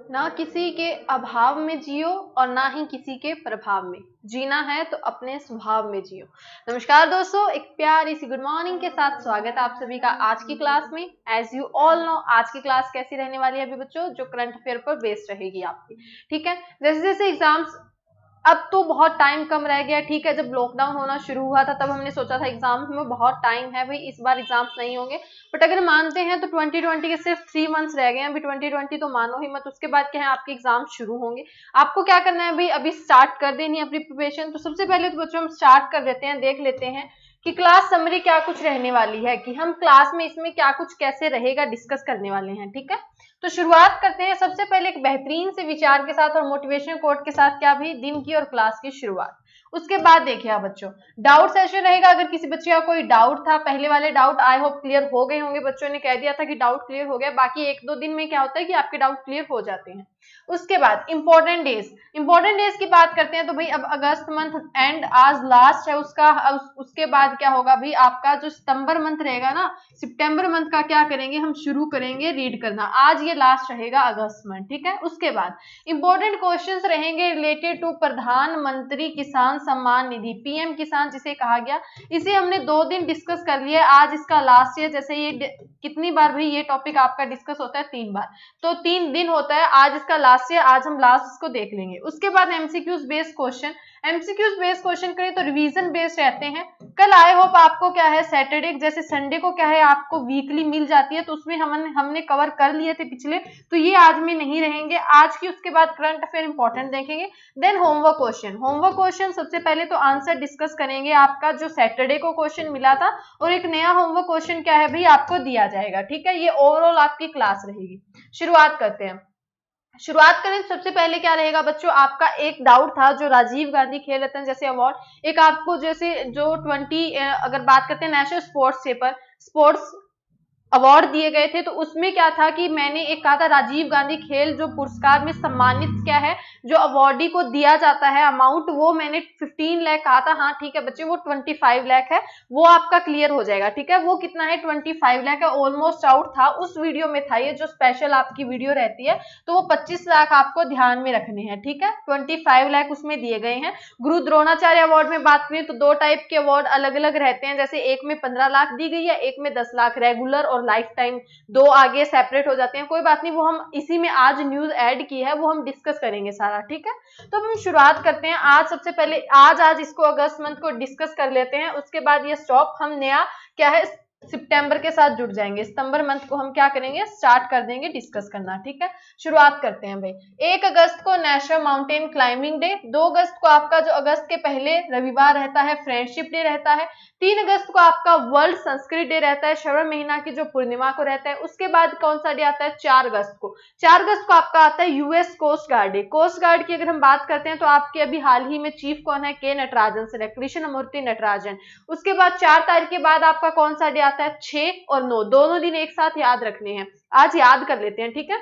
ना किसी के अभाव में जियो और ना ही किसी के प्रभाव में। जीना है तो अपने स्वभाव में जियो। नमस्कार दोस्तों, एक प्यारी सी गुड मॉर्निंग के साथ स्वागत है आप सभी का आज की क्लास में। एज यू ऑल नो, आज की क्लास कैसी रहने वाली है अभी बच्चों, जो करंट अफेयर पर बेस्ड रहेगी आपकी। ठीक है, जैसे जैसे एग्जाम्स, अब तो बहुत टाइम कम रह गया। ठीक है, जब लॉकडाउन होना शुरू हुआ था तब हमने सोचा था एग्जाम में बहुत टाइम है भाई, इस बार एग्जाम्स नहीं होंगे। बट अगर मानते हैं तो 2020 के सिर्फ 3 मंथ्स रह गए हैं अभी। 2020 तो मानो ही मत, उसके बाद क्या है आपके एग्जाम शुरू होंगे। आपको क्या करना है भाई, अभी स्टार्ट कर देनी है अपनी प्रिपरेशन। तो सबसे पहले तो बच्चों हम स्टार्ट कर देते हैं, देख लेते हैं कि क्लास समरी क्या कुछ रहने वाली है, कि हम क्लास में इसमें क्या कुछ कैसे रहेगा डिस्कस करने वाले हैं। ठीक है, तो शुरुआत करते हैं सबसे पहले एक बेहतरीन से विचार के साथ और मोटिवेशन कोट के साथ, क्या भी दिन की और क्लास की शुरुआत। उसके बाद देखिए आप बच्चों, डाउट सेशन रहेगा। अगर किसी बच्चे का कोई डाउट था, पहले वाले डाउट आई होप क्लियर हो गए होंगे। बच्चों ने कह दिया था कि डाउट क्लियर हो गया, बाकी 1-2 दिन में क्या होता है कि आपके डाउट क्लियर हो जाते हैं। उसके बाद इंपॉर्टेंट डेज की बात करते हैं। तो भाई अब अगस्त मंथ एंड आज लास्ट है उसका, उसके बाद क्या होगा भाई, आपका जो सितंबर मंथ रहेगा ना, सितंबर मंथ का क्या करेंगे हम, शुरू करेंगे रीड करना। आज ये लास्ट रहेगा अगस्त मंथ। ठीक है, उसके बाद इंपॉर्टेंट क्वेश्चंस रहेंगे रिलेटेड टू प्रधानमंत्री किसान सम्मान निधि, पीएम किसान जिसे कहा गया। इसे हमने 2 दिन डिस्कस कर लिया, आज इसका लास्ट है। जैसे ये कितनी बार भाई ये टॉपिक आपका डिस्कस होता है, 3 बार, तो 3 दिन होता है। आज इसका लास्ट है, आज हम लास्ट इसको देख लेंगे। उसके बाद MCQs based question, MCQs based question करें तो रिवीजन बेस्ड रहते हैं। कल आई होप आपको क्या है, सैटरडे जैसे संडे को क्या है आपको वीकली मिल जाती है, तो उसमें हमने कवर कर लिए थे पिछले, तो ये आज में नहीं रहेंगे आज की। उसके बाद करंट अफेयर इंपॉर्टेंट देखेंगे, then homework question. Homework question सबसे पहले तो आंसर डिस्कस करेंगे आपका जो सैटरडे को क्वेश्चन मिला था, और एक नया होमवर्क क्वेश्चन क्या है भाई आपको दिया जाएगा। ठीक है, ये ओवरऑल आपकी क्लास रहेगी। शुरुआत करते हैं। शुरुआत करें सबसे पहले क्या रहेगा बच्चों, आपका एक डाउट था जो राजीव गांधी खेल रत्न जैसे अवार्ड, एक आपको जैसे जो 20 अगर बात करते हैं नेशनल स्पोर्ट्स डे पर स्पोर्ट्स अवार्ड दिए गए थे, तो उसमें क्या था कि मैंने एक कहा था राजीव गांधी खेल जो पुरस्कार में सम्मानित क्या है, जो अवार्डी को दिया जाता है अमाउंट, वो मैंने 15 लाख कहा था। हाँ ठीक है बच्चे, वो 25 लाख है, वो आपका क्लियर हो जाएगा। ठीक है, वो कितना है, 25 लाख है, ऑलमोस्ट आउट था, उस वीडियो में था ये जो स्पेशल आपकी वीडियो रहती है, तो वो 25 लाख आपको ध्यान में रखने हैं। ठीक है, 25 लाख उसमें दिए गए हैं। गुरु द्रोणाचार्य अवार्ड में बात करें तो 2 टाइप के अवार्ड अलग अलग रहते हैं, जैसे एक में 15 लाख दी गई है, एक में 10 लाख, रेगुलर और लाइफ टाइम, 2 आगे सेपरेट हो जाते हैं। कोई बात नहीं, वो हम इसी में आज न्यूज ऐड की है, वो हम डिस्कस करेंगे सारा। ठीक है, तो हम शुरुआत करते हैं। आज सबसे पहले आज इसको अगस्त मंथ को डिस्कस कर लेते हैं, उसके बाद ये स्टॉप, हम नया क्या है सितंबर के साथ जुड़ जाएंगे। सितंबर मंथ को हम क्या करेंगे, स्टार्ट कर देंगे डिस्कस करना। ठीक है, शुरुआत करते हैं भाई। 1 अगस्त को नेशनल माउंटेन क्लाइंबिंग डे, 2 अगस्त को आपका जो अगस्त के पहले रविवार रहता है फ्रेंडशिप डे रहता है, 3 अगस्त को आपका वर्ल्ड संस्कृत डे रहता है, श्रवण महीना की जो पूर्णिमा को रहता है। उसके बाद कौन सा डे आता है, 4 अगस्त को, 4 अगस्त को आपका आता है US coast guard day. Coast guard की अगर हम बात करते हैं तो आपके अभी हाल ही में चीफ कौन है, के नटराजन सर, कृष्णमूर्ति नटराजन। उसके बाद 4 तारीख के बाद आपका कौन सा डे आता है, 6 और 9, दोनों दिन एक साथ याद रखने हैं, आज याद कर लेते हैं। ठीक है,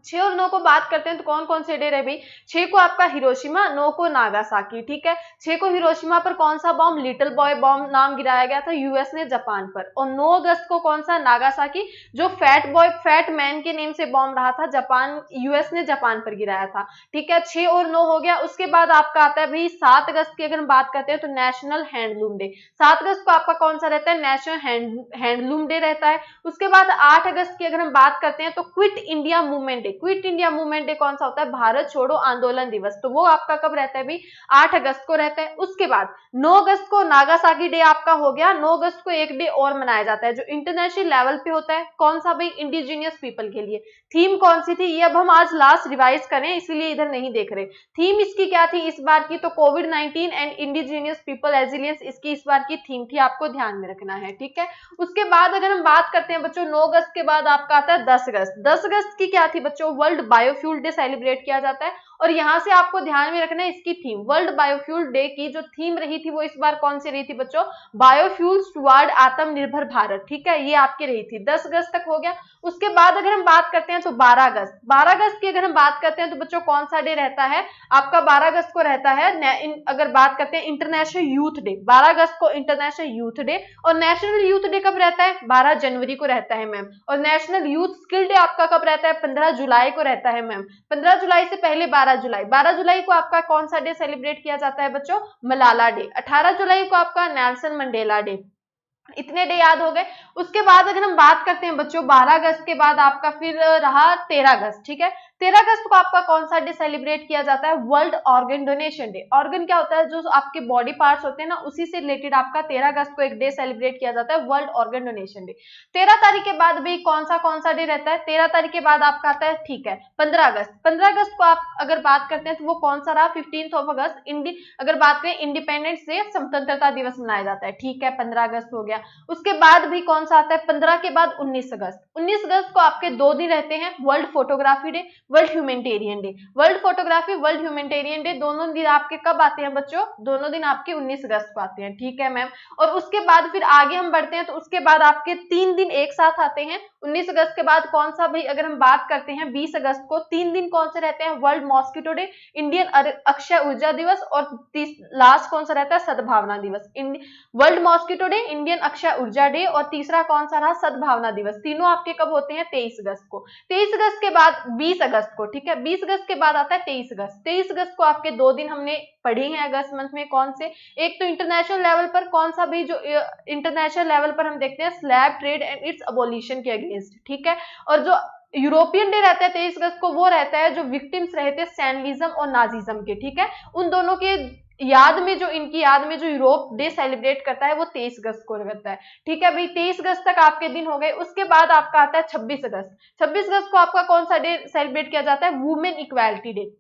6 और 9 को बात करते हैं तो कौन कौन से डे रहे भाई, 6 को आपका हिरोशिमा, 9 को नागासाकी। ठीक है, 6 को हिरोशिमा पर कौन सा बॉम्ब, लिटिल बॉय बॉम्ब नाम गिराया गया था यूएस ने जापान पर, और 9 अगस्त को कौन सा, नागासाकी, जो फैट बॉय फैट मैन के नेम से बॉम्ब रहा था, जापान यूएस ने जापान पर गिराया था। ठीक है, 6 और 9 हो गया। उसके बाद आपका आता है भाई 7 अगस्त की अगर हम बात करते हैं तो नेशनल हैंडलूम डे, 7 अगस्त को आपका कौन सा रहता है, नेशनल हैंडलूम डे रहता है। उसके बाद 8 अगस्त की अगर हम बात करते हैं तो quit India movement day, quit India movement day कौन सा होता है, भारत छोड़ो आंदोलन दिवस, तो वो आपका कब रहता है भाई, 8 अगस्त को रहता है। उसके बाद 9 अगस्त को नागासाकी डे आपका हो गया। 9 अगस्त को एक डे और मनाया जाता है जो इंटरनेशनल लेवल पे होता है, कौन सा भाई, इंडिजिनियस पीपल के लिए। थीम कौन सी थी, ये अब हम आज लास्ट रिवाइज करें इसलिए इधर नहीं देख रहे। थीम इसकी क्या थी इस बार की, तो कोविड-19 एंड इंडिजिनियस पीपल रेजिलियंस, इसकी इस बार की थीम थी, आपको ध्यान में रखना है। ठीक है, उसके बाद अगर हम बात करते हैं बच्चों 9 अगस्त के बाद आपका आता है 10 अगस्त। 10 अगस्त की क्या थी बच्चों, वर्ल्ड बायोफ्यूल डे सेलिब्रेट किया जाता है। और यहाँ से आपको ध्यान में रखना है इसकी थीम, वर्ल्ड बायोफ्यूल डे की जो थीम रही थी वो इस बार कौन सी रही थी बच्चों, बायोफ्यूल्स टुवर्ड आत्मनिर्भर भारत, ठीक है, ये आपकी रही थी। 10 अगस्त तक हो गया। उसके बाद अगर हम बात करते हैं तो 12 अगस्त, 12 अगस्त की अगर हम बात करते हैं तो बच्चों कौन सा डे रहता है आपका, 12 अगस्त को रहता है अगर बात करते हैं इंटरनेशनल यूथ डे, 12 अगस्त को इंटरनेशनल यूथ डे। और नेशनल यूथ डे कब रहता है, 12 जनवरी को रहता है मैम। और नेशनल यूथ स्किल डे आपका कब रहता है, 15 जुलाई को रहता है मैम। 15 जुलाई से पहले 12 जुलाई, 12 जुलाई को आपका कौन सा डे सेलिब्रेट किया जाता है बच्चों, मलाला डे। 18 जुलाई को आपका नेल्सन मंडेला डे। इतने डे याद हो गए। उसके बाद अगर हम बात करते हैं बच्चों 12 अगस्त के बाद आपका फिर रहा 13 अगस्त, ठीक है। 13 अगस्त को आपका कौन सा डे सेलिब्रेट किया जाता है, world organ donation day. Organ क्या होता है, जो आपके बॉडी पार्ट्स होते हैं ना, उसी से रिलेटेड आपका 13 अगस्त को एक डे सेलिब्रेट किया जाता है, वर्ल्ड ऑर्गन डोनेशन डे। 13 तारीख के बाद भी कौन सा डे रहता है, 13 तारीख के बाद आपका आता है, ठीक है, 15 अगस्त। 15 अगस्त को आप अगर बात करते हैं तो वो कौन सा रहा, 15 अगस्त अगर बात करें इंडिपेंडेंस डे, स्वतंत्रता दिवस मनाया जाता है, ठीक है, 15 अगस्त हो गया। उसके बाद भी कौन सा आता है, 15 के बाद 19 अगस्त। 19 अगस्त को आपके 2 दिन रहते हैं, world photography day, world humanitarian day. World photography, world humanitarian day दोनों दिन आपके कब आते हैं बच्चों, दोनों दिन आपके 19 अगस्त को आते हैं, ठीक है मैम। और उसके बाद फिर आगे हम बढ़ते हैं तो उसके बाद आपके 3 दिन एक साथ आते हैं। 19 अगस्त के बाद कौन सा भाई, अगर हम बात करते हैं 20 अगस्त को 3 दिन कौन से रहते हैं, world mosquito day, Indian Akshay ऊर्जा दिवस, और लास्ट कौन सा रहता है, सद्भावना दिवस। World mosquito day, Indian Akshay ऊर्जा डे, और तीसरा कौन सा रहा, सद्भावना दिवस। तीनों आपके कब होते हैं, 23 अगस्त को। 23 अगस्त के बाद 20 अगस्त को, ठीक है, 20 अगस्त के बाद आता है 23 अगस्त। 23 अगस्त को आपके 2 दिन हमने पढ़े हैं अगस्त मंथ में, कौन से, एक तो इंटरनेशनल लेवल पर कौन सा भी, जो इंटरनेशनल लेवल पर हम देखते हैं slab trade and it's abolition के अगेंस्ट, ठीक है। और जो यूरोपियन डे रहता है 23 अगस्त को, वो रहता है जो विक्टिम्स रहे थे स्टैलिनिज्म और नाजिज्म के, ठीक है, उन दोनों के याद में, जो इनकी याद में जो यूरोप डे सेलिब्रेट करता है वो 23 अगस्त को करता है, ठीक है भाई। 23 अगस्त तक आपके दिन हो गए। उसके बाद आपका आता है 26 अगस्त। 26 अगस्त को आपका कौन सा डे सेलिब्रेट किया जाता है, वुमेन इक्वालिटी डे।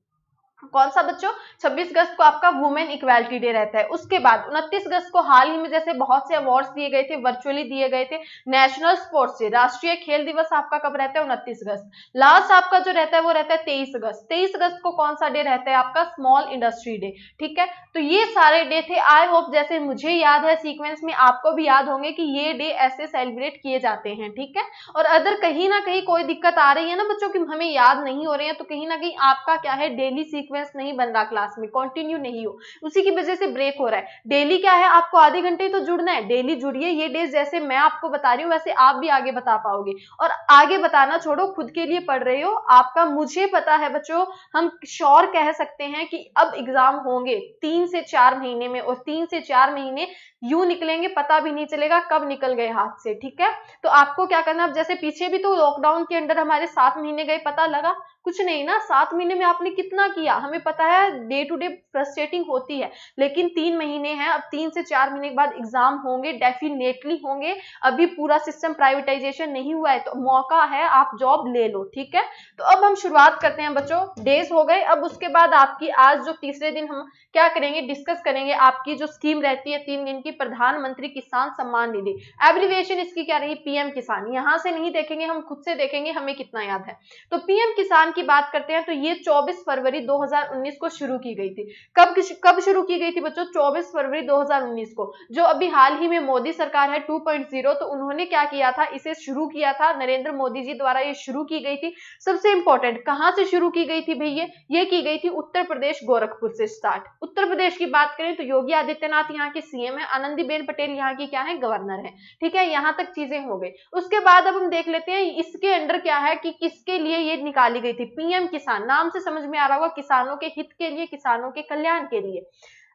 कौन सा बच्चों, 26 अगस्त को आपका वुमेन इक्वालिटी डे रहता है। उसके बाद 29 अगस्त को हाल ही में जैसे बहुत से अवार्ड्स दिए गए थे, वर्चुअली दिए गए थे, नेशनल स्पोर्ट्स डे, राष्ट्रीय खेल दिवस आपका कब रहता है, 29 अगस्त। लास्ट आपका जो रहता है वो रहता है 23 अगस्त। 23 अगस्त को कौन सा डे रहता है आपका, स्मॉल इंडस्ट्री डे, ठीक है। तो ये सारे डे थे। आई होप जैसे मुझे याद है सीक्वेंस में आपको भी याद होंगे कि ये डे ऐसे सेलिब्रेट किए जाते हैं, ठीक है। और अगर कहीं ना कहीं कोई दिक्कत आ रही है ना बच्चों कि हमें याद नहीं हो रहे हैं, तो कहीं ना कहीं आपका क्या है, डेली सीक्वेंस नहीं बन रहा, क्लास में कंटिन्यू नहीं हो, उसी की वजह से ब्रेक हो रहा है। डेली क्या है, आपको आधे घंटे तो जुड़ना है, डेली जुड़िए। ये डेज जैसे मैं आपको बता रही हूँ वैसे आप भी आगे बता पाओगे। और आगे बताना छोड़ो, खुद के लिए पढ़ रहे हो आपका, मुझे पता है बच्चों, हम श्योर कह सकते हैं कि अब एग्जाम होंगे 3 से 4 महीने में, और 3 से 4 महीने यूं निकलेंगे पता भी नहीं चलेगा कब निकल गए हाथ से, ठीक है। तो आपको क्या करना, अब जैसे पीछे भी तो लॉकडाउन के अंदर हमारे 7 महीने गए, पता लगा कुछ नहीं ना, 7 महीने में आपने कितना किया हमें पता है, डे टू डे फ्रस्ट्रेटिंग होती है, लेकिन 3 महीने हैं, अब 3 से 4 महीने के बाद एग्जाम होंगे, डेफिनेटली होंगे। अभी पूरा सिस्टम प्राइवेटाइजेशन नहीं हुआ है, तो मौका है, आप जॉब ले लो, ठीक है। तो अब हम शुरुआत करते हैं बच्चों, डेज हो गए। अब उसके बाद आपकी आज जो तीसरे दिन हम क्या करेंगे, डिस्कस करेंगे आपकी जो स्कीम रहती है 3 दिन की, प्रधानमंत्री किसान सम्मान निधि। एब्रिविएशन इसकी क्या रही, पीएम किसान। यहां से नहीं देखेंगे, हम खुद से देखेंगे हमें कितना याद है। तो पीएम किसान की बात करते हैं तो ये 24 फरवरी 2019 को शुरू की गई थी। कब शुरू की गई थी बच्चों, 24 फरवरी 2019 को। जो अभी हाल ही में मोदी सरकार है 2.0, तो उन्होंने क्या किया था, इसे शुरू किया था, नरेंद्र मोदी जी द्वारा ये शुरू की गई थी। सबसे इंपॉर्टेंट कहां से शुरू की गई थी भैया, ये की गई थी उत्तर प्रदेश गोरखपुर से स्टार्ट। उत्तर प्रदेश की बात करें तो योगी आदित्यनाथ यहाँ के सीएम है, आनंदीबेन पटेल यहाँ की क्या है, गवर्नर है, ठीक है। यहाँ तक चीजें हो गई। उसके बाद अब हम देख लेते हैं इसके अंडर क्या है कि किसके लिए ये निकाली गई थी। पीएम किसान, नाम से समझ में आ रहा होगा, किसानों के हित के लिए, किसानों के कल्याण के लिए।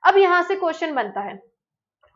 अब यहां से क्वेश्चन बनता है,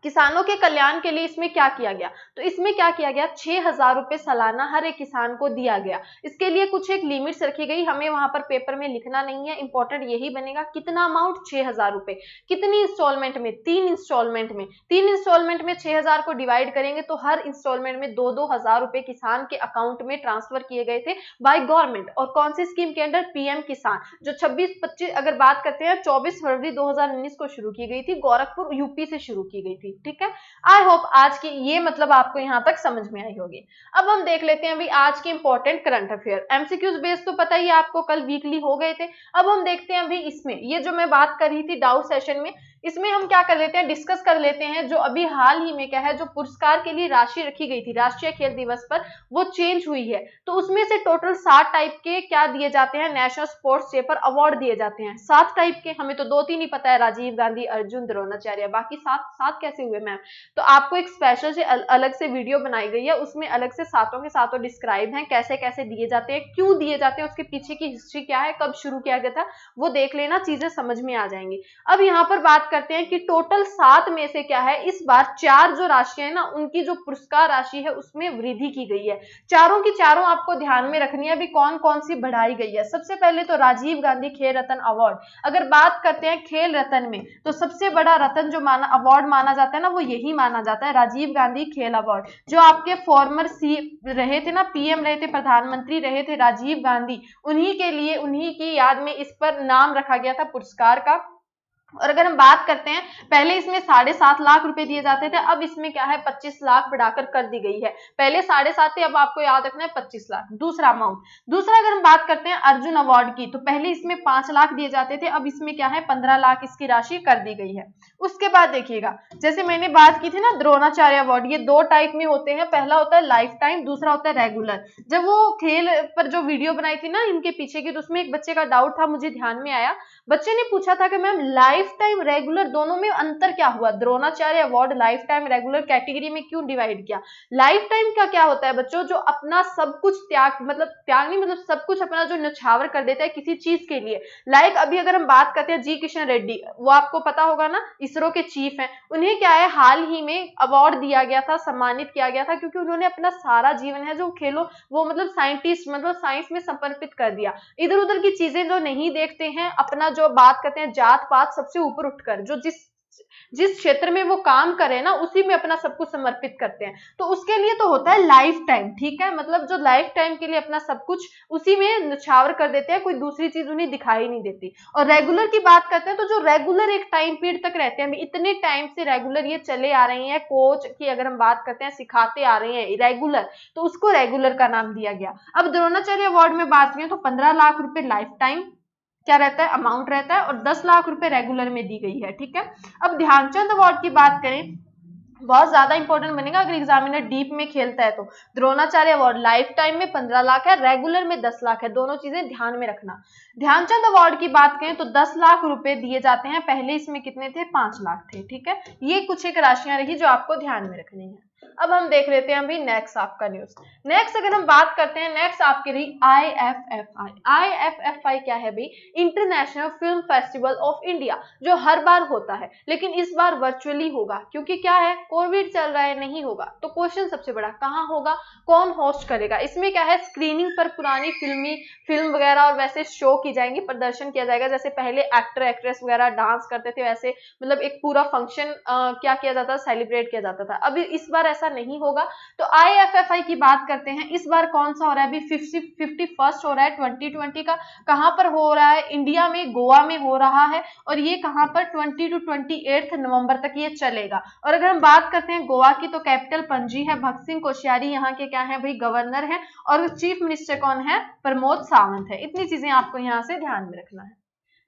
किसानों के कल्याण के लिए इसमें क्या किया गया, तो इसमें क्या किया गया, 6,000 रुपए सालाना हर एक किसान को दिया गया। इसके लिए कुछ एक लिमिट्स रखी गई, हमें वहां पर पेपर में लिखना नहीं है, इंपॉर्टेंट यही बनेगा, कितना अमाउंट, 6,000 रुपए। कितनी इंस्टॉलमेंट में, 3 इंस्टॉलमेंट में। 3 इंस्टॉलमेंट में 6,000 को डिवाइड करेंगे तो हर इंस्टॉलमेंट में 2-2 हजार रुपए किसान के अकाउंट में ट्रांसफर किए गए थे बाय गवर्नमेंट। और कौन सी स्कीम के अंडर, पीएम किसान, जो 26-25 अगर बात करते हैं 24 फरवरी 2019 को शुरू की गई थी, गोरखपुर यूपी से शुरू की गई थी। ठीक है। आई होप आज की ये मतलब आपको यहाँ तक समझ में आई होगी। अब हम देख लेते हैं अभी आज के important current affair. MCQs base तो पता ही है आपको, कल वीकली हो गए थे। अब हम देखते हैं अभी इसमें ये जो मैं बात कर रही थी डाउट सेशन में, इसमें हम क्या कर लेते हैं, डिस्कस कर लेते हैं जो अभी हाल ही में क्या है, जो पुरस्कार के लिए राशि रखी गई थी राष्ट्रीय खेल दिवस पर, वो चेंज हुई है। तो उसमें से टोटल 7 टाइप के क्या दिए जाते हैं, नेशनल स्पोर्ट्स डे पर अवार्ड दिए जाते हैं। 7 टाइप के, हमें तो 2-3 ही पता है, राजीव गांधी, अर्जुन, द्रोणाचार्य, बाकी 7 कैसे हुए मैम? तो आपको एक स्पेशल से अलग से वीडियो बनाई गई है, उसमें अलग से सातों के सातों डिस्क्राइब हैं, कैसे कैसे दिए जाते हैं, क्यों दिए जाते हैं, उसके पीछे की हिस्ट्री क्या है, कब शुरू किया गया था, वो देख लेना, चीजें समझ में आ जाएंगी। अब यहाँ पर बात करते हैं कि टोटल 7 में से क्या है, इस बार 4 जो राशियां है ना, उनकी जो पुरस्कार राशि है उसमें वृद्धि की गई है। चारों की चारों आपको ध्यान में रखनी है अभी कौन कौन सी बढ़ाई गई है। सबसे पहले तो राजीव गांधी खेल रत्न अवार्ड। अगर बात करते हैं खेल रत्न में, तो सबसे बड़ा रत्न जो अवार्ड माना जाता है ना, वो यही माना जाता है, राजीव गांधी खेल अवार्ड। जो आपके फॉर्मर रहे थे ना, पीएम रहे थे, प्रधानमंत्री रहे थे राजीव गांधी, उन्हीं के लिए, उन्हीं की याद में इस पर नाम रखा गया था पुरस्कार का। और अगर हम बात करते हैं, पहले इसमें 7.5 लाख रुपए दिए जाते थे, अब इसमें क्या है 25 लाख बढ़ाकर कर दी गई है। पहले 7.5 थे, अब आपको याद रखना है 25 लाख, दूसरा अमाउंट। दूसरा अगर हम बात करते हैं अर्जुन अवार्ड की, तो पहले इसमें 5 लाख दिए जाते थे, अब इसमें क्या है 15 लाख इसकी राशि कर दी गई है। उसके बाद देखिएगा, जैसे मैंने बात की थी ना द्रोणाचार्य अवार्ड, ये 2 टाइप में होते हैं, पहला होता है लाइफ टाइम, दूसरा होता है रेगुलर। जब वो खेल पर जो वीडियो बनाई थी ना इनके पीछे की, तो उसमें एक बच्चे का डाउट था, मुझे ध्यान में आया, बच्चे ने पूछा था कि मैम लाइफ टाइम रेगुलर दोनों में अंतर क्या हुआ, Dronacharya award life time regular category में क्यों डिवाइड किया। लाइफ टाइम का क्या होता है बच्चों, जो अपना सब कुछ त्याग, मतलब त्याग नहीं, मतलब सब कुछ अपना जो न्यौछावर कर देता है किसी चीज के लिए। लाइक अभी अगर हम बात करते हैं जी किशन रेड्डी, वो आपको पता होगा ना, इसरो के चीफ हैं, उन्हें क्या है हाल ही में अवार्ड दिया गया था, सम्मानित किया गया था, क्योंकि उन्होंने अपना सारा जीवन है जो खेलो वो मतलब साइंटिस्ट, मतलब साइंस में समर्पित कर दिया। इधर उधर की चीजें जो नहीं देखते हैं, अपना जो बात करते हैं जात पात सबसे ऊपर उठकर, जो जिस क्षेत्र में वो काम करे ना उसी में अपना सब कुछ समर्पित करते हैं, तो उसके लिए तो होता है लाइफ टाइम, ठीक है, मतलब जो लाइफ टाइम के लिए अपना सब कुछ उसी में न्यौछावर कर देते हैं, कोई दूसरी चीज उन्हें दिखाई नहीं देती। और रेगुलर की बात करते हैं, तो जो रेगुलर एक टाइम पीरियड तक रहते हैं, इतने टाइम से रेगुलर ये चले आ रही हैं, कोच की अगर हम बात करते हैं सिखाते आ रहे हैं रेगुलर, तो उसको रेगुलर का नाम दिया गया। अब द्रोणाचार्य अवार्ड में बात करें तो 15 लाख रुपए लाइफ टाइम क्या रहता है, अमाउंट रहता है, और 10 लाख रुपए रेगुलर में दी गई है, ठीक है। अब ध्यानचंद अवार्ड की बात करें, बहुत ज्यादा इंपॉर्टेंट बनेगा अगर एग्जामिनर डीप में खेलता है तो। द्रोणाचार्य अवार्ड लाइफ टाइम में 15 लाख है, रेगुलर में 10 लाख है, दोनों चीजें ध्यान में रखना। ध्यानचंद अवार्ड की बात करें तो 10 लाख रुपए दिए जाते हैं, पहले इसमें कितने थे, 5 लाख थे, ठीक है। ये कुछ एक राशियां रही जो आपको ध्यान में रखनी है। अब हम देख लेते हैं अभी नेक्स्ट आपका न्यूज। नेक्स्ट अगर हम बात करते हैं, नेक्स्ट आपकी रही IFFI। IFFI क्या है भाई, international film festival of India, जो हर बार होता है, लेकिन इस बार वर्चुअली होगा, क्योंकि क्या है कोविड चल रहा है, नहीं होगा। तो क्वेश्चन सबसे बड़ा कहाँ होगा, कौन होस्ट करेगा। इसमें क्या है स्क्रीनिंग पर पुरानी फिल्म वगैरह और वैसे शो की जाएंगी, प्रदर्शन किया जाएगा, जैसे पहले एक्टर एक्ट्रेस वगैरह डांस करते थे, वैसे मतलब एक पूरा फंक्शन क्या किया जाता, सेलिब्रेट किया जाता था। अभी इस बार ऐसा नहीं होगा। तो IFFI की बात करते हैं, इस बार कौन सा हो रहा है, अभी 51st हो रहा है 2020 का। कहां पर हो रहा है, इंडिया में गोवा में हो रहा है, और ये कहां पर 20 to 28 नवंबर तक ये चलेगा। और अगर हम बात करते हैं गोवा की, तो कैपिटल पणजी है, भगत सिंह कोश्यारी यहाँ के क्या है भाई, गवर्नर है, और चीफ मिनिस्टर कौन है, प्रमोद सावंत है। इतनी चीजें आपको यहाँ से ध्यान में रखना है।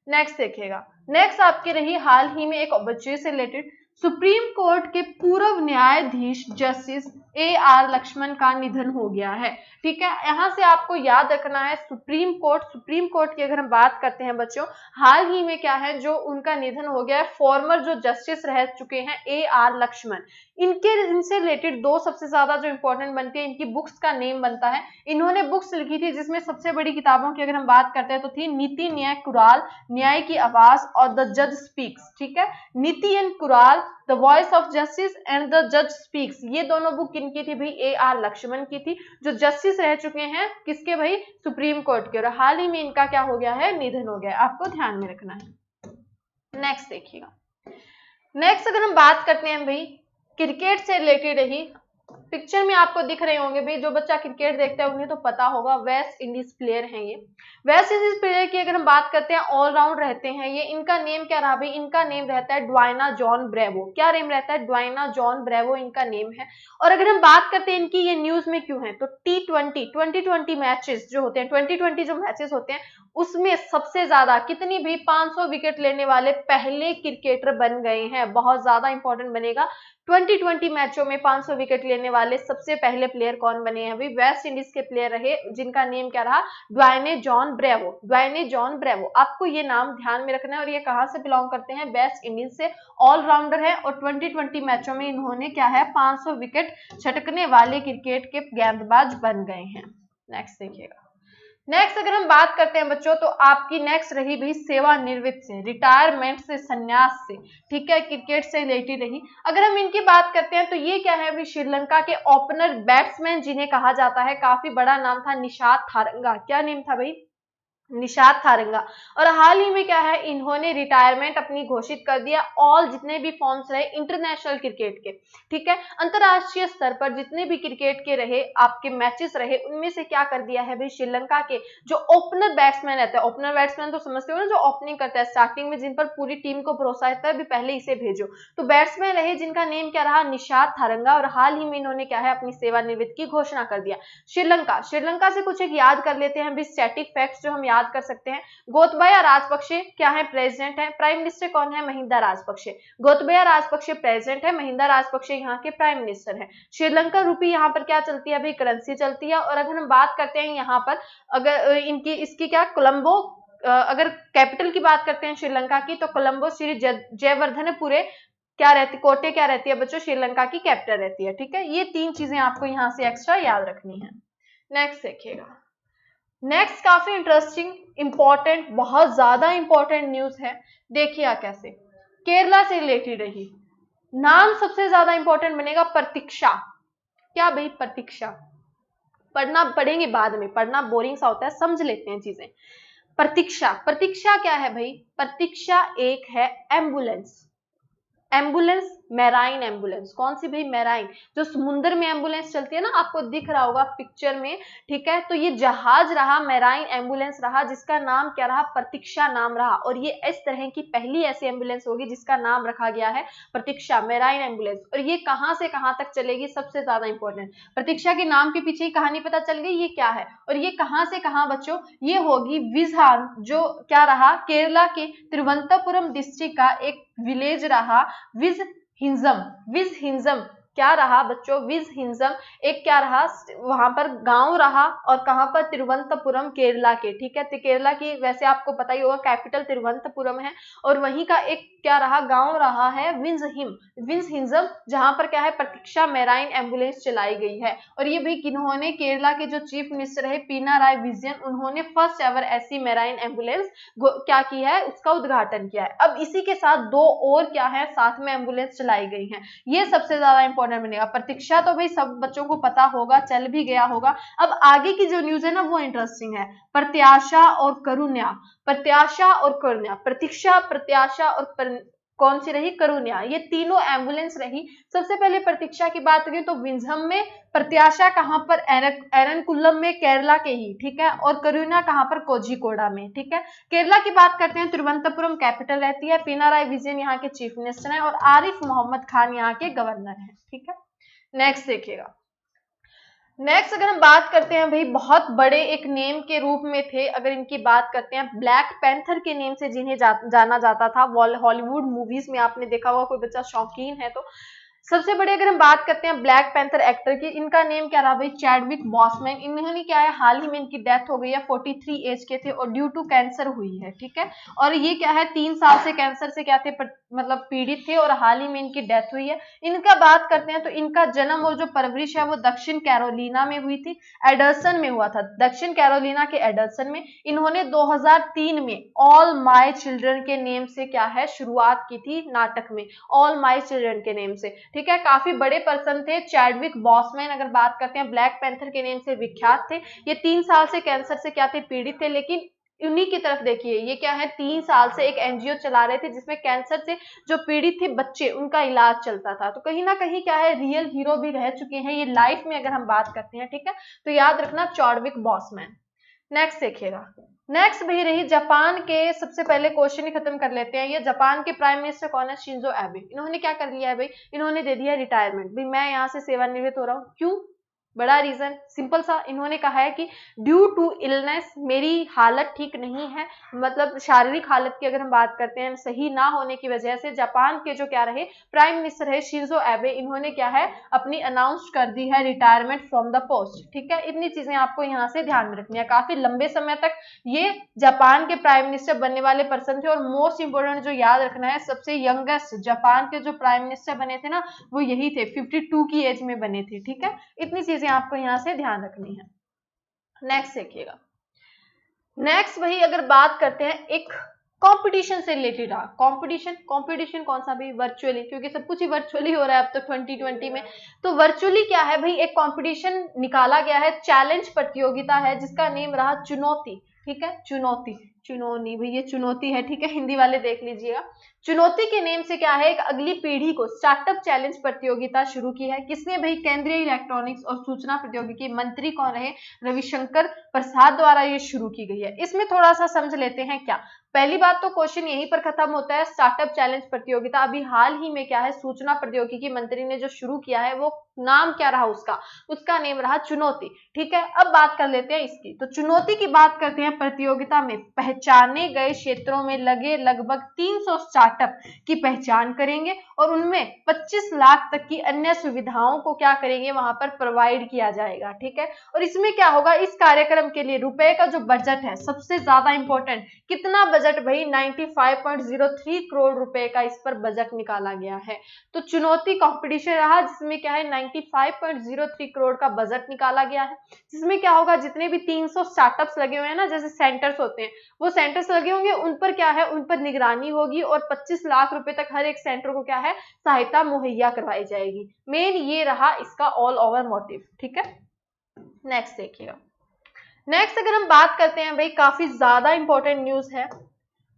नेक्स्ट देखिएगा, नेक्स्ट आपकी रही हाल ही में एक बच्चे से रिलेटेड, सुप्रीम कोर्ट के पूर्व न्यायाधीश जस्टिस AR लक्ष्मण का निधन हो गया है, ठीक है। यहां से आपको याद रखना है सुप्रीम कोर्ट की अगर हम बात करते हैं बच्चों, हाल ही में क्या है जो उनका निधन हो गया है, फॉर्मर जो जस्टिस रह चुके हैं AR लक्ष्मण। इनसे रिलेटेड 2 सबसे ज्यादा जो इंपॉर्टेंट बनती है, इनकी बुक्स का नेम बनता है। इन्होंने बुक्स लिखी थी, जिसमें सबसे बड़ी किताबों की अगर हम बात करते हैं तो थी नीति न्याय कुराल, न्याय की आवाज, और द जज स्पीक्स, ठीक है। Niti and Kural, the voice of justice and the जज स्पीक्स, ये दोनों बुक किनकी थी भाई, AR लक्ष्मण की थी, जो जस्टिस रह चुके हैं किसके भाई, सुप्रीम कोर्ट के, और हाल ही में इनका क्या हो गया है, निधन हो गया है, आपको ध्यान में रखना है। नेक्स्ट देखिएगा, नेक्स्ट अगर हम बात करते हैं भाई क्रिकेट से रिलेटेड ही, पिक्चर में आपको दिख रहे होंगे भाई, जो बच्चा क्रिकेट देखता है उन्हें तो पता होगा, वेस्ट इंडीज प्लेयर हैं ये। वेस्ट इंडीज प्लेयर की अगर हम बात करते हैं, ऑलराउंड रहते हैं ये। इनका नेम क्या रहा भाई? इनका नेम रहता है ड्वाइना जॉन ब्रेवो। क्या नेम रहता है? ड्वाइना जॉन ब्रेवो इनका नेम है। और अगर हम बात करते हैं इनकी ये न्यूज में क्यों है, तो T20 मैचेस जो होते हैं, 2020 जो मैचेस होते हैं उसमें सबसे ज्यादा कितनी भी 500 विकेट लेने वाले पहले क्रिकेटर बन गए हैं। बहुत ज्यादा इंपॉर्टेंट बनेगा। 2020 मैचों में 500 विकेट लेने वाले सबसे पहले प्लेयर कौन बने हैं? अभी वेस्ट इंडीज के प्लेयर रहे, जिनका नेम क्या रहा? ड्वाइने जॉन ब्रेवो। ड्वाइने जॉन ब्रेवो, आपको ये नाम ध्यान में रखना है। और ये कहां से बिलोंग करते हैं? वेस्ट इंडीज से। ऑलराउंडर है और 2020 मैचों में इन्होंने क्या है? 500 विकेट छटकने वाले क्रिकेट के गेंदबाज बन गए हैं। नेक्स्ट देखिएगा। नेक्स्ट अगर हम बात करते हैं बच्चों, तो आपकी नेक्स्ट रही भी सेवानिवृत्त से, रिटायरमेंट से, संन्यास से, ठीक है, क्रिकेट से रिलेटेड रही। अगर हम इनकी बात करते हैं तो ये क्या है? श्रीलंका के ओपनर बैट्समैन जिन्हें कहा जाता है, काफी बड़ा नाम था, निशात थारंगा। क्या नेम था भाई? निशात थारंगा। और हाल ही में क्या है? इन्होंने रिटायरमेंट अपनी घोषित कर दिया। ऑल जितने भी फॉर्म्स रहे इंटरनेशनल क्रिकेट के, ठीक है, अंतरराष्ट्रीय स्तर पर जितने भी क्रिकेट के रहे आपके मैचेस रहे, उनमें से क्या कर दिया है भाई? श्रीलंका के जो ओपनर बैट्समैन रहता है, ओपनर बैट्समैन तो समझते हो ना, जो ओपनिंग करता है स्टार्टिंग में, जिन पर पूरी टीम को भरोसा रहता है भी पहले इसे भेजो, तो बैट्समैन रहे जिनका नेम क्या रहा? निशात थारंगा। और हाल ही में इन्होंने क्या है? अपनी सेवानिवृत्ति की घोषणा कर दिया। श्रीलंका से कुछ एक याद कर लेते हैं भी स्टैटिक फैक्ट्स जो हम याद कर सकते हैं। गोतबाया राजपक्षे क्या है? प्रेसिडेंट है। प्राइम मिनिस्टर कौन है? महिंदा राजपक्षे। गोतबाया राजपक्षे प्रेसिडेंट है, महिंदा राजपक्षे यहाँ के प्राइम मिनिस्टर है। श्रीलंका रुपी यहाँ पर क्या चलती है भाई? करेंसी चलती है। और अगर हम बात करते हैं यहाँ पर, अगर इनकी इसकी क्या, कोलंबो, अगर कैपिटल की बात करते हैं श्रीलंका की, तो कोलंबो श्री जयवर्धनपुरे क्या रहती, कोटे क्या रहती है बच्चों? श्रीलंका की कैपिटल रहती है, ठीक है। ये तीन चीजें आपको यहाँ से एक्स्ट्रा याद रखनी है। नेक्स्ट देखिएगा। नेक्स्ट काफी इंटरेस्टिंग, इंपॉर्टेंट, बहुत ज्यादा इंपॉर्टेंट न्यूज है। देखिए कैसे, केरला से रिलेटेड रही। नाम सबसे ज्यादा इंपॉर्टेंट बनेगा, प्रतीक्षा। क्या भाई? प्रतीक्षा। पढ़ना पढ़ेंगे बाद में, पढ़ना बोरिंग सा होता है, समझ लेते हैं चीजें। प्रतीक्षा, प्रतीक्षा क्या है भाई? प्रतीक्षा एक है एम्बुलेंस। Ambulance, marine ambulance. कौन सी भाई? मैराइन, जो समुद्र में एम्बुलेंस चलती है ना, आपको दिख रहा होगा पिक्चर में, ठीक है। तो ये जहाज रहा, मैराइन एम्बुलेंस रहा, जिसका नाम क्या रहा? प्रतीक्षा नाम रहा। और ये इस तरह की पहली ऐसी एम्बुलेंस होगी जिसका नाम रखा गया है प्रतीक्षा, मैराइन एम्बुलेंस। और ये कहां से कहां तक चलेगी? सबसे ज्यादा इंपॉर्टेंट, प्रतीक्षा के नाम के पीछे ही कहानी पता चल गई ये क्या है। और ये कहां से कहां बच्चों? ये होगी विजहान, जो क्या रहा? केरला के तिरुवनंतपुरम डिस्ट्रिक्ट का एक विलेज रहा, विज हिंजम क्या रहा बच्चों? विज हिंजम एक क्या रहा? वहां पर गांव रहा। और कहां पर? तिरुवनंतपुरम, केरला के, ठीक है। तो केरला की वैसे आपको पता ही होगा कैपिटल तिरुवनंतपुरम है, और वहीं का एक क्या रहा? गांव रहा है विज हिंजम, जहां पर क्या है? प्रतीक्षा मैराइन एम्बुलेंस चलाई गई है। और ये भी किन्होंने? केरला के जो चीफ मिनिस्टर है पिनाराई विजयन, उन्होंने फर्स्ट एवर ऐसी मैराइन एम्बुलेंस क्या की है? उसका उद्घाटन किया है। अब इसी के साथ दो और क्या है? साथ में एम्बुलेंस चलाई गई है। ये सबसे ज्यादा इंपॉर्टेंट बनेगा। प्रतीक्षा तो भाई सब बच्चों को पता होगा, चल भी गया होगा। अब आगे की जो न्यूज है ना, वो इंटरेस्टिंग है। प्रत्याशा और करुण्या, प्रत्याशा और करुण्या, प्रतीक्षा, प्रत्याशा और कौन सी रही? करुण्या। ये तीनों एम्बुलेंस रही। सबसे पहले प्रतीक्षा की बात करें तो विंझम में, प्रत्याशा कहां पर? एरनकुलम में, केरला के ही, ठीक है। और करुणा कहां पर? कोझिकोड़ा में, ठीक है। केरला की बात करते हैं, तिरुवनंतपुरम कैपिटल रहती है, पिनाराई विजयन यहाँ के चीफ मिनिस्टर हैं, और आरिफ मोहम्मद खान यहाँ के गवर्नर हैं, ठीक है। नेक्स्ट देखिएगा। नेक्स्ट अगर हम बात करते हैं भाई, बहुत बड़े एक नेम के रूप में थे, अगर इनकी बात करते हैं, ब्लैक पैंथर के नेम से जिन्हें जाना जाता था। हॉलीवुड मूवीज में आपने देखा होगा, कोई बच्चा शौकीन है तो। सबसे बड़े अगर हम बात करते हैं ब्लैक पैंथर एक्टर की, इनका नेम क्या रहा भाई? Chadwick bossman. इन्होंने क्या है? हाल ही में इनकी डेथ हो गई है, 43 एज के थे, और ड्यू टू कैंसर हुई है, ठीक है। और ये क्या है? 3 साल से कैंसर से क्या थे? मतलब पीड़ित थे, और हाल ही में इनकी डेथ हुई है। इनका बात करते हैं तो इनका जन्म और जो परवरिश है वो दक्षिण कैरोलिना में हुई थी, एडर्सन में हुआ था, दक्षिण कैरोलिना के एडर्सन में। इन्होंने 2003 में ऑल माई चिल्ड्रन के नेम से क्या है? शुरुआत की थी नाटक में, ऑल माई चिल्ड्रन के नेम से, ठीक है। काफी बड़े पर्सन थे चैडविक बॉसमैन। अगर बात करते हैं, ब्लैक पैंथर के नेम से विख्यात थे। ये 3 साल से कैंसर से क्या थे? पीड़ित थे, लेकिन उन्हीं की तरफ देखिए, ये क्या है, 3 साल से एक एनजीओ चला रहे थे जिसमें कैंसर से जो पीड़ित थे बच्चे, उनका इलाज चलता था। तो कहीं ना कहीं क्या है, रियल हीरो भी रह चुके हैं ये लाइफ में, अगर हम बात करते हैं, ठीक है। तो याद रखना, चॉडविक बॉसमैन। नेक्स्ट देखिएगा, नेक्स्ट भी रही जापान के, सबसे पहले क्वेश्चन ही खत्म कर लेते हैं। ये जापान के प्राइम मिनिस्टर कौन है, शिंजो एबे। इन्होंने क्या कर लिया है भाई, इन्होंने दे दिया रिटायरमेंट, भाई मैं यहाँ से सेवानिवृत्त हो रहा हूँ। क्यों, बड़ा रीजन सिंपल सा, इन्होंने कहा है कि ड्यू टू इलनेस, मेरी हालत ठीक नहीं है, मतलब शारीरिक हालत की अगर हम बात करते हैं, सही ना होने की वजह से जापान के जो क्या रहे प्राइम मिनिस्टर है शिंजो एबे, इन्होंने क्या है अपनी अनाउंस कर दी है रिटायरमेंट फ्रॉम द पोस्ट, ठीक है। इतनी चीजें आपको यहाँ से ध्यान में रखनी है। काफी लंबे समय तक ये जापान के प्राइम मिनिस्टर बनने वाले पर्सन थे, और मोस्ट इंपोर्टेंट जो याद रखना है, सबसे यंगेस्ट जापान के जो प्राइम मिनिस्टर बने थे ना, वो यही थे, 52 की एज में बने थे, ठीक है। इतनी चीजें आपको यहाँ से ध्यान रखनी है। नेक्स्ट देखिएगा, नेक्स्ट वही अगर बात करते हैं एक कंपटीशन से रिलेटेड रहा, कंपटीशन कौन सा भी, वर्चुअली, क्योंकि सब कुछ ही वर्चुअली हो रहा है अब तो 2020 में। तो वर्चुअली क्या है भाई, एक कंपटीशन निकाला गया है, चैलेंज प्रतियोगिता है जिसका नेम रहा चुनौती, ठीक है। चुनौनी भाई, ये चुनौती है, ठीक है, हिंदी वाले देख लीजिएगा। चुनौती के नेम से क्या है, एक अगली पीढ़ी को स्टार्टअप चैलेंज प्रतियोगिता शुरू की है। किसने भाई, केंद्रीय इलेक्ट्रॉनिक्स और सूचना प्रौद्योगिकी मंत्री कौन रहे, रविशंकर प्रसाद द्वारा ये शुरू की गई है। इसमें थोड़ा सा समझ लेते हैं क्या। पहली बात तो क्वेश्चन यहीं पर खत्म होता है, स्टार्टअप चैलेंज प्रतियोगिता अभी हाल ही में क्या है, सूचना प्रौद्योगिकी मंत्री ने जो शुरू किया है, वो नाम क्या रहा उसका नेम रहा चुनौती, ठीक है। अब बात कर लेते हैं इसकी। तो चुनौती की बात करते हैं, प्रतियोगिता में पहचाने गए क्षेत्रों में लगे लगभग 300 स्टार्टअप की पहचान करेंगे, और उनमें 25 लाख तक की अन्य सुविधाओं को क्या करेंगे, वहां पर प्रोवाइड किया जाएगा, ठीक है। और इसमें क्या होगा, इस कार्यक्रम के लिए रुपए का जो बजट है, सबसे ज्यादा इंपॉर्टेंट, कितना बजट भाई, 95.03 करोड़ रुपए का इस पर बजट निकाला गया है। तो चुनौती कंपटीशन रहा जिसमें क्या है 95.03 करोड़ का बजट निकाला गया है, जिसमें क्या होगा, जितने भी 300 स्टार्टअप्स लगे हुए हैं ना, जैसे सेंटर्स होते हैं, वो सेंटर्स लगे होंगे, उन पर क्या है, उन पर निगरानी होगी, और 25 लाख रुपए तक हर एक सेंटर को क्या है, सहायता मुहैया करवाई जाएगी। मेन ये रहा इसका ऑल ओवर मोटिव, ठीक है। नेक्स्ट देखिएगा, नेक्स्ट अगर हम बात करते हैं भाई, काफी ज्यादा इंपॉर्टेंट न्यूज है,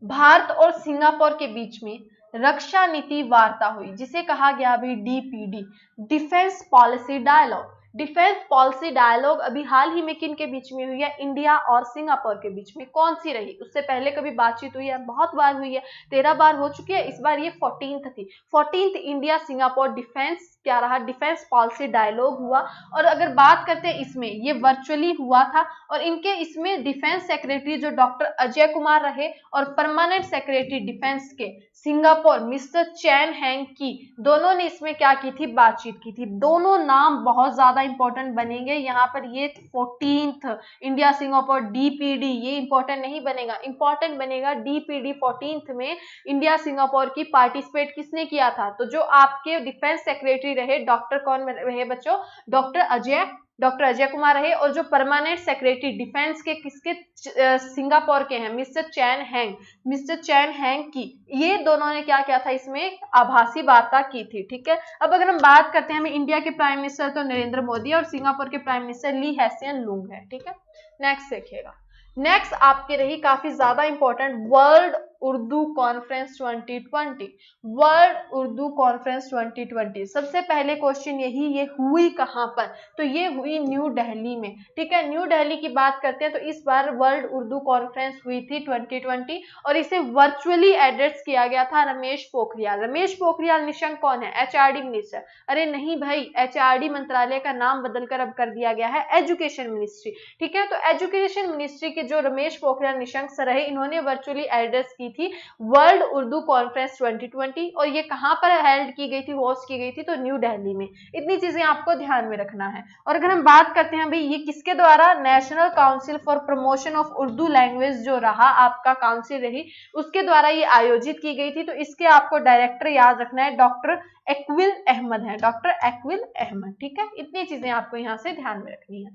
भारत और सिंगापुर के बीच में रक्षा नीति वार्ता हुई, जिसे कहा गया अभी DPD, defence policy dialogue. Defence policy dialogue अभी हाल ही में किन के बीच में हुई है, इंडिया और सिंगापुर के बीच में। कौन सी रही, उससे पहले कभी बातचीत हुई है, बहुत बार हुई है, 13 बार हो चुकी है, इस बार ये 14th थी। 14th इंडिया सिंगापुर डिफेंस क्या रहा, डिफेंस पॉलिसी डायलॉग हुआ। और अगर बात करते हैं इसमें, ये वर्चुअली हुआ था, और इनके इसमें डिफेंस सेक्रेटरी जो डॉक्टर अजय कुमार रहे, और परमानेंट सेक्रेटरी डिफेंस के सिंगापुर मिस्टर चैन हैंग की, दोनों ने इसमें क्या की थी, बातचीत की थी। दोनों नाम बहुत ज्यादा इंपॉर्टेंट बनेंगे यहाँ पर। ये 14th इंडिया सिंगापुर डीपीडी, ये इंपॉर्टेंट नहीं बनेगा, इंपॉर्टेंट बनेगा डीपीडी 14th में इंडिया सिंगापुर की पार्टिसिपेट किसने किया था। तो जो आपके डिफेंस सेक्रेटरी रहे, डॉक्टर कौन रहे बच्चों, डॉक्टर अजय कुमार रहे, और जो परमानेंट सेक्रेटरी डिफेंस के किसके, सिंगापुर के हैं, मिस्टर चैन हैंग की, ये दोनों ने क्या किया था, इसमें आभासी वार्ता की थी, ठीक है। अब अगर हम बात करते हैं, इंडिया के प्राइम मिनिस्टर तो नरेंद्र मोदी, और सिंगापुर के प्राइम मिनिस्टर ली हैसियन लूंग है, ठीक है। नेक्स्ट देखिएगा, नेक्स्ट आपके रही काफी ज्यादा important, world Urdu conference 2020, world Urdu conference 2020। सबसे पहले क्वेश्चन यही, ये हुई कहां पर, तो ये हुई न्यू दिल्ली में, ठीक है। न्यू दिल्ली की बात करते हैं, तो इस बार वर्ल्ड उर्दू कॉन्फ्रेंस हुई थी 2020, और इसे वर्चुअली एड्रेस किया गया था रमेश पोखरियाल निशंक कौन है, एचआरडी मिनिस्टर। अरे नहीं भाई, एचआरडी मंत्रालय का नाम बदलकर अब कर दिया गया है एजुकेशन मिनिस्ट्री, ठीक है। तो एजुकेशन मिनिस्ट्री के जो रमेश पोखरियाल निशंक सर रहे, इन्होंने वर्चुअली एड्रेस की थी वर्ल्ड उर्दू कॉन्फ्रेंस 2020, और ये कहां पर हेल्ड की गई थी, होस्ट की गई थी, तो न्यू दिल्ली में। इतनी चीजें आपको ध्यान में रखना है। और अगर हम बात करते हैं भाई, ये किसके द्वारा, national council for promotion of Urdu language जो रहा आपका काउंसिल रही, उसके द्वारा ये आयोजित की गई थी। तो इसके आपको डायरेक्टर याद रखना है, डॉक्टर एक्विल अहमद है, डॉक्टर एक्विल अहमद, ठीक है। इतनी चीजें आपको यहाँ से ध्यान में रखनी है।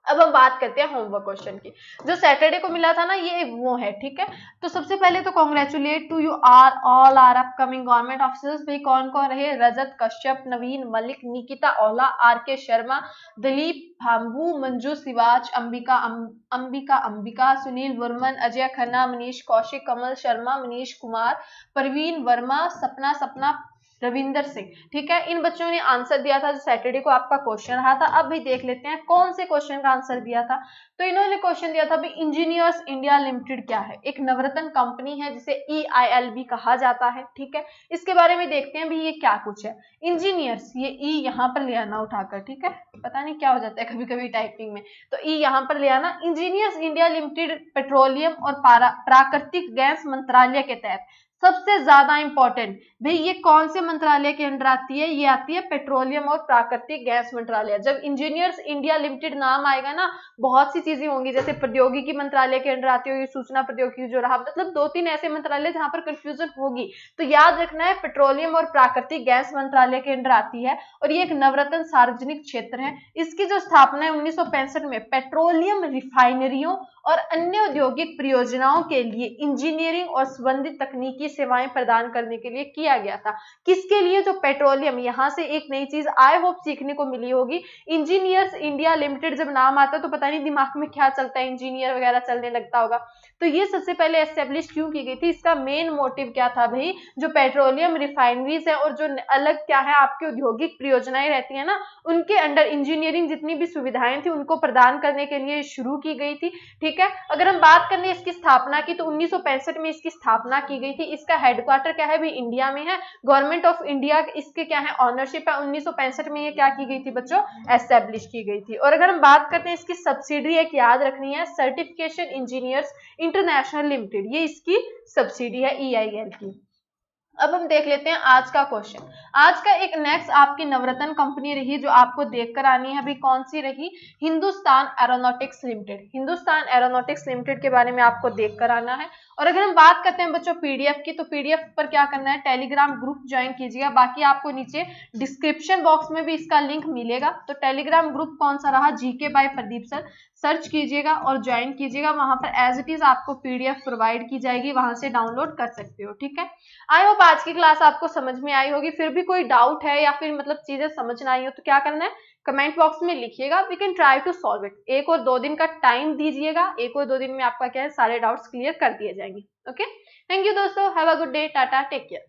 अब हम बात करते हैं होमवर्क क्वेश्चन की, जो सैटरडे को मिला था ना, ये वो है, ठीक है। तो सबसे पहले तो congratulate to you all our upcoming government officers. भाई कौन कौन रहे? रजत कश्यप, नवीन मलिक, निकिता ओला, आर.के. शर्मा, दिलीप भाम्बू, मंजू सिवाच, अंबिका, सुनील वर्मन, अजय खन्ना, मनीष कौशिक, कमल शर्मा, मनीष कुमार, प्रवीण वर्मा, सपना रविंदर सिंह, ठीक है। इन बच्चों ने आंसर दिया था जो सैटरडे को आपका क्वेश्चन रहा था। अब भी देख लेते हैं कौन से क्वेश्चन का आंसर दिया था। तो इन्होंने क्वेश्चन दिया था भाई इंजीनियर्स इंडिया लिमिटेड क्या है? एक नवरत्न कंपनी है जिसे EIL भी कहा जाता है, ठीक है। इसके बारे में देखते हैं भाई ये क्या कुछ है। इंजीनियर्स, ये ई यहाँ पर ले आना उठाकर, ठीक है, पता नहीं क्या हो जाता है कभी कभी टाइपिंग में, तो ई यहाँ पर ले आना। इंजीनियर्स इंडिया लिमिटेड पेट्रोलियम और प्राकृतिक गैस मंत्रालय के तहत सबसे ज्यादा इंपॉर्टेंट, भाई ये कौन से मंत्रालय के अंडर आती है? ये आती है पेट्रोलियम और प्राकृतिक गैस मंत्रालय। जब इंजीनियर्स इंडिया लिमिटेड नाम आएगा ना, बहुत सी चीजें होंगी, जैसे प्रौद्योगिकी मंत्रालय के अंडर आती होगी, सूचना प्रौद्योगिकी जो रहा, मतलब 2-3 ऐसे मंत्रालय जहां पर कंफ्यूजन होगी, तो याद रखना है पेट्रोलियम और प्राकृतिक गैस मंत्रालय के अंडर आती है। और ये एक नवरत्न सार्वजनिक क्षेत्र है। इसकी जो स्थापना है 1965 में पेट्रोलियम रिफाइनरियों और अन्य औद्योगिक परियोजनाओं के लिए इंजीनियरिंग और संबंधित तकनीकी सेवाएं प्रदान करने के लिए किया गया था। किसके लिए? जो पेट्रोलियम, यहां से एक नई चीज आई होप सीखने को मिली होगी। इंजीनियर्स इंडिया लिमिटेड जब नाम आता है तो पता नहीं दिमाग में क्या चलता है, इंजीनियर वगैरह चलने लगता होगा। तो ये सबसे पहले एस्टेब्लिश क्यों की गई थी? इसका मेन मोटिव क्या था भाई? जो पेट्रोलियम रिफाइनरीज है और जो अलग क्या है आपकी औद्योगिक परियोजनाएं रहती है ना, उनके अंडर इंजीनियरिंग जितनी भी सुविधाएं थी उनको प्रदान करने के लिए शुरू की गई थी, ठीक है। अगर हम बात करें इसकी स्थापना की, तो 1965 में इसकी स्थापना की गई थी। इसका हेडक्वार्टर क्या है? भी इंडिया में है। गवर्नमेंट ऑफ इंडिया इसके क्या है? ऑनरशिप है। 1965 में ये क्या की गई थी बच्चों? एस्टेब्लिश की गई थी। और अगर हम बात करते हैं इसकी सब्सिडी एक याद रखनी है, सर्टिफिकेशन इंजीनियर्स इंटरनेशनल लिमिटेड, ये इसकी सब्सिडी है EIL की। अब हम देख लेते हैं आज का क्वेश्चन। आज का एक नेक्स्ट आपकी नवरत्न कंपनी रही जो आपको देखकर आनी है, अभी कौन सी रही? Hindustan aeronautics limited. Hindustan aeronautics limited के बारे में आपको देखकर आना है। और अगर हम बात करते हैं बच्चों PDF की, तो PDF पर क्या करना है? टेलीग्राम ग्रुप ज्वाइन कीजिएगा। बाकी आपको नीचे डिस्क्रिप्शन बॉक्स में भी इसका लिंक मिलेगा। तो टेलीग्राम ग्रुप कौन सा रहा? GK by Pradeep sir, search कीजिएगा और ज्वाइन कीजिएगा। वहां पर एज इट इज आपको PDF प्रोवाइड की जाएगी, वहां से डाउनलोड कर सकते हो, ठीक है। आई होप आज की क्लास आपको समझ में आई होगी। फिर भी कोई डाउट है या फिर मतलब चीजें समझ ना आई हो तो क्या करना है? कमेंट बॉक्स में लिखिएगा, we can try to solve it. 1 और 2 दिन का टाइम दीजिएगा, 1 और 2 दिन में आपका क्या है सारे डाउट्स क्लियर कर दिए जाएंगे। ओके, थैंक यू दोस्तों, have a good day, tata, take care.